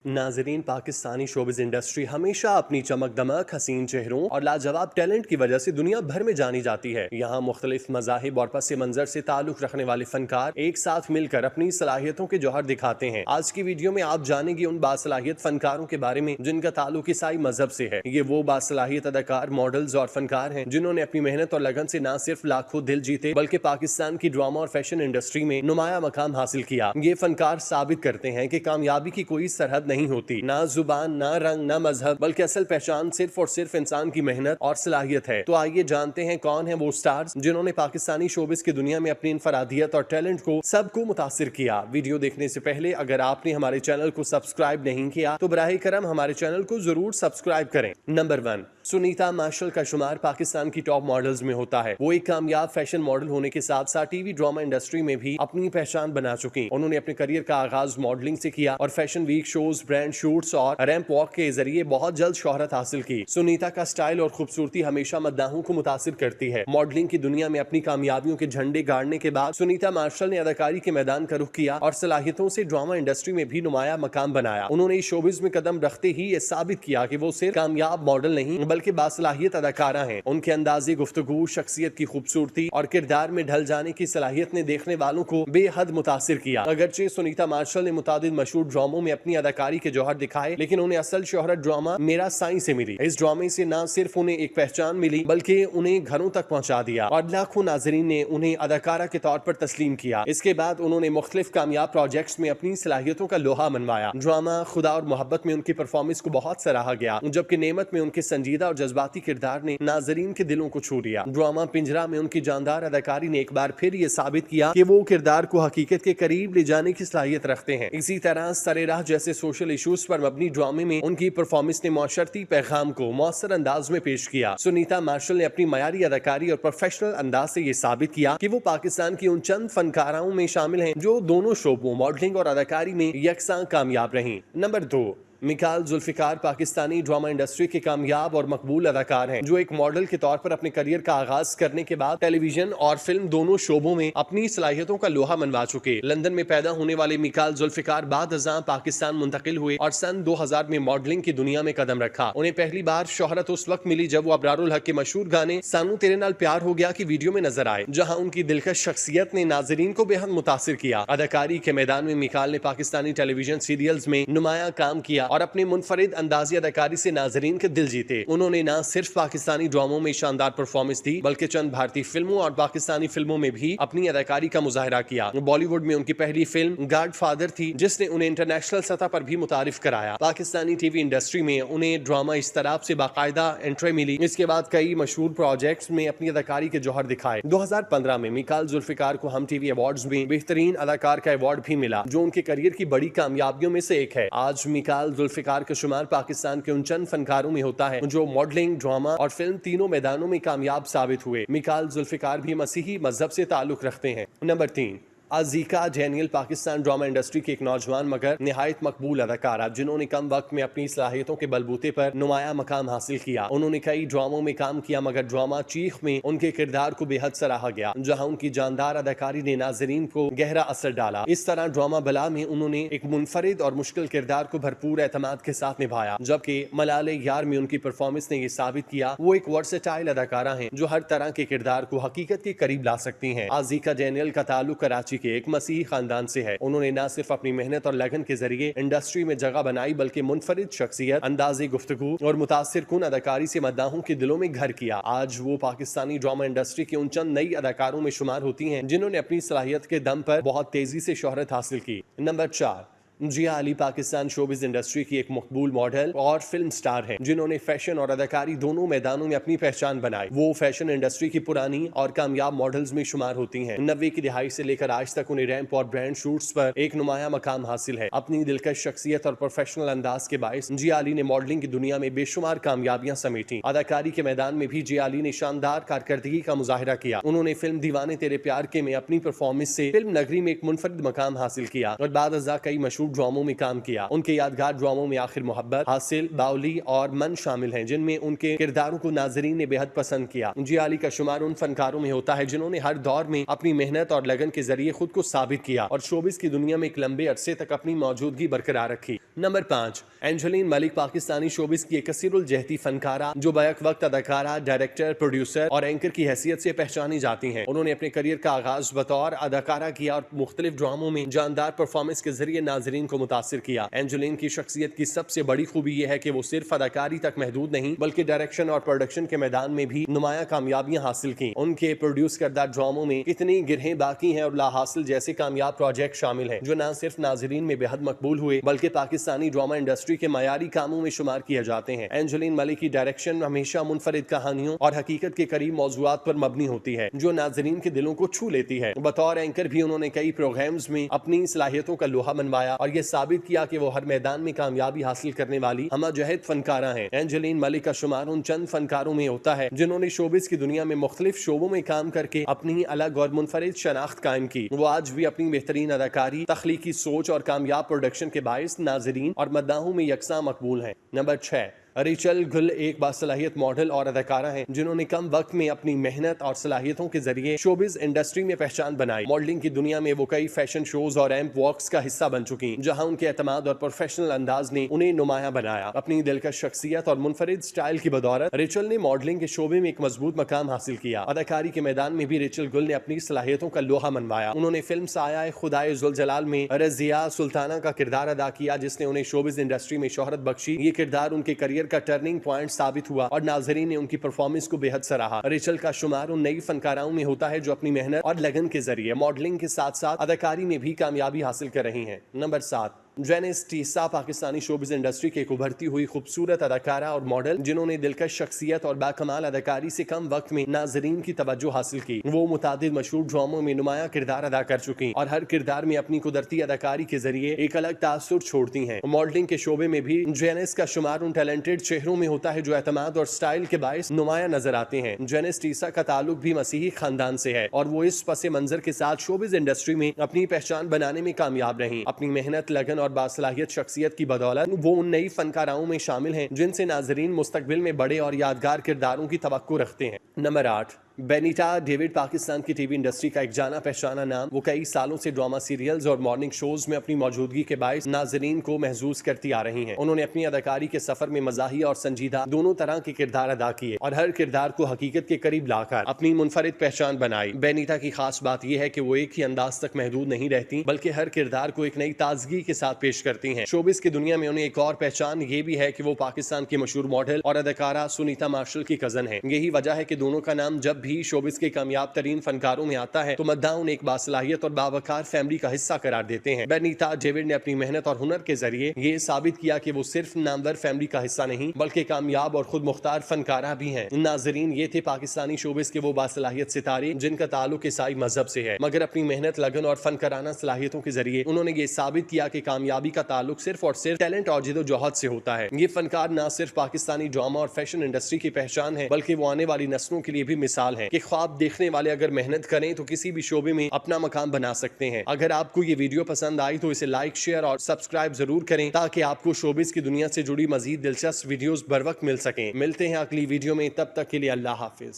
नाजरीन, Pakistani showbiz industry हमेशा अपनी चमक दमक, हसीन चेहरों और लाजवाब टैलेंट की वजह से दुनिया भर में जानी जाती है। यहाँ मुख्तलिफ मजाहिब और पस मंजर से ताल्लुक रखने वाले फनकार एक साथ मिलकर अपनी सलाहियतों के जौहर दिखाते हैं। आज की वीडियो में आप जानेंगे उन बासलाहियत फनकारों के बारे में जिनका ताल्लुक ईसाई मजहब से है। ये वो बासलाहियत अदाकार, मॉडल्स और फनकार हैं जिन्होंने अपनी मेहनत और लगन से न सिर्फ लाखों दिल जीते बल्कि पाकिस्तान की ड्रामा और फैशन इंडस्ट्री में नुमाया मकाम हासिल किया। ये फनकार साबित करते हैं कि कामयाबी की कोई सरहद नहीं होती, ना जुबान, ना रंग, ना मजहब, बल्कि असल पहचान सिर्फ और सिर्फ इंसान की मेहनत और सलाहियत है। तो आइए जानते हैं कौन है वो स्टार्स जिन्होंने पाकिस्तानी शोबिस की दुनिया में अपनी इनफरादियत और टैलेंट को सबको मुतासिर किया। वीडियो देखने से पहले अगर आपने हमारे चैनल को सब्सक्राइब नहीं किया तो बराए करम हमारे चैनल को जरूर सब्सक्राइब करें। नंबर 1, सुनीता मार्शल का शुमार पाकिस्तान की टॉप मॉडल्स में होता है। वो एक कामयाब फैशन मॉडल होने के साथ साथ टीवी ड्रामा इंडस्ट्री में भी अपनी पहचान बना चुकी। उन्होंने अपने करियर का आगाज मॉडलिंग से किया और fashion week shows, brand shoots और रैंप वॉक के जरिए बहुत जल्द शोहरत हासिल की। सुनीता का स्टाइल और खूबसूरती हमेशा मद्दाहों को मुतासिर करती है। मॉडलिंग की दुनिया में अपनी कामयाबियों के झंडे गाड़ने के बाद सुनीता मार्शल ने अदाकारी के मैदान का रुख किया और सलाहियतों से ड्रामा इंडस्ट्री में भी नुमाया मकाम बनाया। उन्होंने शोबिज में कदम रखते ही ये साबित किया कि वो सिर्फ कामयाब मॉडल नहीं बल्कि बासलाहियत अदाकारा हैं। उनके अंदाजे गुफ्तगू, शख्सियत की खूबसूरती और किरदार में ढल जाने की सलाहियत ने देखने वालों को बेहद मुतासिर किया। अगरचे सुनीता मार्शल ने मुतादिद मशहूर ड्रामों में अपनी अदाकारी के जौहर दिखाए, लेकिन उन्हें असल शोहरत ड्रामा मेरा साईं से मिली। इस ड्रामे से न सिर्फ उन्हें एक पहचान मिली बल्कि उन्हें घरों तक पहुंचा दिया और लाखों नाजरीन ने उन्हें अदाकारा के तौर पर तस्लीम किया। इसके बाद उन्होंने मुख्तलिफ कामयाब प्रोजेक्ट्स में अपनी सलाहियतों का लोहा मनवाया। ड्रामा खुदा और मोहब्बत में उनकी परफॉर्मेंस को बहुत सराहा गया, जबकि नेमत में उनके संजीदा और जज्बाती किरदार ने नाजरीन के दिलों को छू लिया। ड्रामा पिंजरा में उनकी जानदार अदाकारी ने एक बार फिर ये साबित किया कि वो किरदार को हकीकत के करीब ले जाने की सलाहियत रखते हैं। इसी तरह सरे राह जैसे सोशल इशूज पर मबनी ड्रामे में उनकी परफॉर्मेंस ने माशरती पैगाम को मौसर अंदाज में पेश किया। सुनीता मार्शल ने अपनी मयारी अदाकारी और प्रोफेशनल अंदाज से ये साबित किया कि वो पाकिस्तान की उन चंद फनकाराओं में शामिल हैं जो दोनों शोबों मॉडलिंग और अदाकारी में यकसां कामयाब रहीं। Number 2, Mikaal Zulfiqar Pakistani drama industry के कामयाब और मकबूल अदाकार हैं जो एक मॉडल के तौर पर अपने करियर का आगाज करने के बाद टेलीविजन और फिल्म दोनों शोबों में अपनी सलाहियतों का लोहा मनवा चुके। लंदन में पैदा होने वाले मिकाल जुल्फिकार बाद अज़ां पाकिस्तान मुंतकिल हुए और सन 2000 में मॉडलिंग की दुनिया में कदम रखा। उन्हें पहली बार शोहरत उस वक्त मिली जब वो अबरारुल हक के मशहूर गाने सानू तेरे नाल प्यार हो गया की वीडियो में नजर आए, जहाँ उनकी दिलकश शख्सियत ने नाजरीन को बेहद मुतासिर किया। अदाकारी के मैदान में मिकाल ने पाकिस्तानी टेलीविजन सीरियल्स में नुमाया काम किया और अपने मुनफरिद अंदाजी अदाकारी से नाजरीन के दिल जीते। उन्होंने न सिर्फ पाकिस्तानी ड्रामों में शानदार परफॉर्मेंस दी बल्कि चंद भारतीय फिल्मों और पाकिस्तानी फिल्मों में भी अपनी अदाकारी का मुजाहरा किया। बॉलीवुड में उनकी पहली फिल्म गॉडफादर थी जिसने उन्हें इंटरनेशनल सतह पर भी मुतारिफ कराया। पाकिस्तानी टीवी इंडस्ट्री में उन्हें ड्रामा इस तरह से बाकायदा एंट्री मिली। इसके बाद कई मशहूर प्रोजेक्ट्स में अपनी अदाकारी के जौहर दिखाए। 2015 में मिकाल जुल्फिकार को हम टीवी अवार्ड्स में बेहतरीन अदाकार का अवार्ड भी मिला, जो उनके करियर की बड़ी कामयाबियों में से एक है। आज मिकाल जुल्फिकार का शुमार पाकिस्तान के उन चंद फनकारों में होता है जो मॉडलिंग, ड्रामा और फिल्म तीनों मैदानों में कामयाब साबित हुए। मिकाल जुल्फिकार भी मसीही मजहब से ताल्लुक रखते हैं। Number 3, Azekah Daniel Pakistan drama industry की एक नौजवान मगर निहायत मकबूल अदाकारा जिन्होंने कम वक्त में अपनी सलाहियतों के बलबूते पर नुमाया मकाम हासिल किया। उन्होंने कई ड्रामों में काम किया मगर ड्रामा चीख में उनके किरदार को बेहद सराहा गया, जहां उनकी जानदार अदाकारी ने नाजरीन को गहरा असर डाला। इस तरह ड्रामा बला में उन्होंने एक मुनफरिद और मुश्किल किरदार को भरपूर एतमाद के साथ निभाया, जबकि मलाले यार में उनकी परफॉर्मेंस ने यह साबित किया वो एक वर्सेटाइल अदाकारा है जो हर तरह के किरदार को हकीकत के करीब ला सकती है। अज़ीका डैनियल का ताल्लुक कराची के एक मसीही खानदान से है। उन्होंने न सिर्फ अपनी मेहनत और लगन के जरिए इंडस्ट्री में जगह बनाई बल्कि मुनफरिद शख्सियत, अंदाज़े गुफ्तगू और मुतासिर कुन अदाकारी से मद्दाहों के दिलों में घर किया। आज वो पाकिस्तानी ड्रामा इंडस्ट्री की उन चंद नई अदाकारों में शुमार होती हैं जिन्होंने अपनी सलाहियत के दम पर बहुत तेजी से शोहरत हासिल की। नंबर 4, जिया अली पाकिस्तान शोबिज इंडस्ट्री की एक मकबूल मॉडल और फिल्म स्टार हैं जिन्होंने फैशन और अदाकारी दोनों मैदानों में अपनी पहचान बनाई। वो फैशन इंडस्ट्री की पुरानी और कामयाब मॉडल्स में शुमार होती हैं। 90 की दिहाई से लेकर आज तक उन्हें रैंप और ब्रांड शूट्स पर एक नुमाया मकाम हासिल है। अपनी दिलकश शख्सियत और प्रोफेशनल अंदाज के बायस जिया अली ने मॉडलिंग की दुनिया में बेशुमार कामयाबियां समेटी। अदाकारी के मैदान में भी जिया अली ने शानदार कारकर्दगी का मुजाहरा किया। उन्होंने फिल्म दीवाने तेरे प्यार के में अपनी परफॉर्मेंस से फिल्म नगरी में एक मुनफरिद मकाम हासिल किया और बाद अज़ा कई मशहूर ड्रामों में काम किया। उनके यादगार ड्रामों में आखिर मोहब्बत, हासिल, बाउली और मन शामिल हैं जिनमें उनके किरदारों को नाजरीन ने बेहद पसंद किया। जिया अली का शुमार उन फनकारों में होता है जिन्होंने हर दौर में अपनी मेहनत और लगन के जरिए खुद को साबित किया और शोबिस की दुनिया में एक लंबे अरसे तक अपनी मौजूदगी बरकरार रखी। Number 5, Angeline Malik Pakistani showbiz की एक कसीरुल जहती फनकारा जो बैक वक्त अदाकारा, डायरेक्टर, प्रोड्यूसर और एंकर की हैसियत से पहचानी जाती हैं। उन्होंने अपने करियर का आगाज बतौर अदाकारा किया और मुख्तलिफ ड्रामों में जानदार परफॉर्मेंस के जरिए नाजरीन को मुतासिर किया। एंजेलिन की शख्सियत की सबसे बड़ी खूबी यह है कि वो सिर्फ अदाकारी तक महदूद नहीं बल्कि डायरेक्शन और प्रोडक्शन के मैदान में भी नुमाया कामयाबियां हासिल की। उनके प्रोड्यूस करदा ड्रामों में कितनी गिरहें बाकी हैं और लाहासिल जैसे कामयाब प्रोजेक्ट शामिल हैं जो न सिर्फ नाजरीन में बेहद मकबूल हुए बल्कि पाकिस्तानी ड्रामा इंडस्ट्री के मयारी कामों में शुमार किए जाते हैं। एंजेलिन मलिक की डायरेक्शन हमेशा मुनफरिद कहानियों और हकीकत के करीब मौजूआत पर मबनी होती है जो नाजरीन के दिलों को छू लेती है। बतौर एंकर भी उन्होंने कई प्रोग्राम्स में अपनी सलाहियतों का लोहा मनवाया और यह साबित किया कि वो हर मैदान में कामयाबी हासिल करने वाली हमजहद फनकारा हैं। एंजेलिन मलिक का शुमार उन चंद फनकारों में होता है जिन्होंने शोबिस की दुनिया में मुख्तलिफ शोबों में काम करके अपनी अलग और मुनफरिद शनाख्त कायम की। वो आज भी अपनी बेहतरीन अदाकारी, तख्लीकी सोच और कामयाब प्रोडक्शन के बाइस नाजरीन और मद्दाहों में यकसा मकबूल हैं। नंबर 6, रेचल गुल एक बासलाहियत मॉडल और अदाकारा हैं जिन्होंने कम वक्त में अपनी मेहनत और सलाहियतों के जरिए शोबिज इंडस्ट्री में पहचान बनाई। मॉडलिंग की दुनिया में वो कई फैशन शोज और एम्प वॉक्स का हिस्सा बन चुकी जहां उनके एतमाद और प्रोफेशनल अंदाज ने उन्हें नुमाया बनाया। अपनी दिलकश शख्सियत और मुनफरिद स्टाइल की बदौलत रेचल ने मॉडलिंग के शोबे में एक मजबूत मकाम हासिल किया। अदाकारी के मैदान में भी रेचल गुल ने अपनी सलाहियतों का लोहा मनवाया। उन्होंने फिल्म साया खुदाए जुल जलाल में रजिया सुल्ताना का किरदार अदा किया जिसने उन्हें शोबिज इंडस्ट्री में शोहरत बख्शी। ये किरदार उनके करियर का टर्निंग पॉइंट साबित हुआ और नाजरीन ने उनकी परफॉर्मेंस को बेहद सराहा। रेचल का शुमार उन नई फनकाराओं में होता है जो अपनी मेहनत और लगन के जरिए मॉडलिंग के साथ साथ अदाकारी में भी कामयाबी हासिल कर रही हैं। Number 7, Janice Tessa Pakistani showbiz industry की एक उभरती हुई खूबसूरत अदाकारा और मॉडल जिन्होंने दिलकश शख्सियत और बाकमाल अदाकारी से कम वक्त में नाजरीन की तवज्जो हासिल की। वो मुतादिद मशहूर ड्रामों में नुमाया किरदार अदा कर चुकी और हर किरदार में अपनी कुदरती अदाकारी के जरिए एक अलग तासुर छोड़ती हैं। मॉडलिंग के शोबे में भी जेनिस का शुमार उन टैलेंटेड चेहरों में होता है जो एतमाद और स्टाइल के बायस नुमाया नजर आते हैं। जेनिस टीसा का ताल्लुक भी मसीही खानदान से है और वो इस पसे मंजर के साथ शोबिज इंडस्ट्री में अपनी पहचान बनाने में कामयाब रही। अपनी मेहनत, लगन और बासलाहियत शख्सियत की बदौलत वो उन नई फनकाराओं में शामिल हैं जिनसे नाजरीन मुस्तकबिल में बड़े और यादगार किरदारों की तवक्को रखते हैं। नंबर 8, बेनीटा डेविड पाकिस्तान की टीवी इंडस्ट्री का एक जाना पहचाना नाम। वो कई सालों से ड्रामा सीरियल्स और मॉर्निंग शोज में अपनी मौजूदगी के बायस नाजरीन को महसूस करती आ रही हैं। उन्होंने अपनी अदाकारी के सफर में मजाही और संजीदा दोनों तरह के किरदार अदा किए और हर किरदार को हकीकत के करीब लाकर अपनी मुनफरिद पहचान बनाई। बेनीटा की खास बात यह है कि वो एक ही अंदाज तक महदूद नहीं रहती बल्कि हर किरदार को एक नई ताजगी के साथ पेश करती हैं। शोबिस की दुनिया में उन्हें एक और पहचान ये भी है कि वो पाकिस्तान की मशहूर मॉडल और अदाकारा सुनीता मार्शल की कजन है। यही वजह है कि दोनों का नाम जब भी शोबिस के कामयाब तरीन फनकारों में आता है तो मद्दाह उन्हें एक बासलाहियत और बावकार फैमिली का हिस्सा करार देते हैं। बेनीटा डेविड ने अपनी मेहनत और हुनर के जरिए ये साबित किया कि वो सिर्फ नामवर फैमिली का हिस्सा नहीं बल्कि कामयाब और खुद मुख्तार फनकारा भी हैं। नाजरीन, ये थे पाकिस्तानी शोबिस के वो बासलाहियत सितारे जिनका ताल्लुक ईसाई मजहब से है मगर अपनी मेहनत, लगन और फनकाराना सलाहियतों के जरिए उन्होंने ये साबित किया कि कामयाबी का ताल्लुक सिर्फ और सिर्फ टैलेंट और जिद्दोजहद से होता है। ये फनकार न सिर्फ पाकिस्तानी ड्रामा और फैशन इंडस्ट्री की पहचान है बल्कि वो आने वाली नस्लों के लिए भी मिसाल है कि ख्वाब देखने वाले अगर मेहनत करें तो किसी भी शोबे में अपना मकाम बना सकते हैं। अगर आपको ये वीडियो पसंद आई तो इसे लाइक, शेयर और सब्सक्राइब जरूर करें ताकि आपको शोबिस की दुनिया से जुड़ी मजीद दिलचस्प वीडियोस बर वक्त मिल सकें। मिलते हैं अगली वीडियो में, तब तक के लिए अल्लाह हाफिज।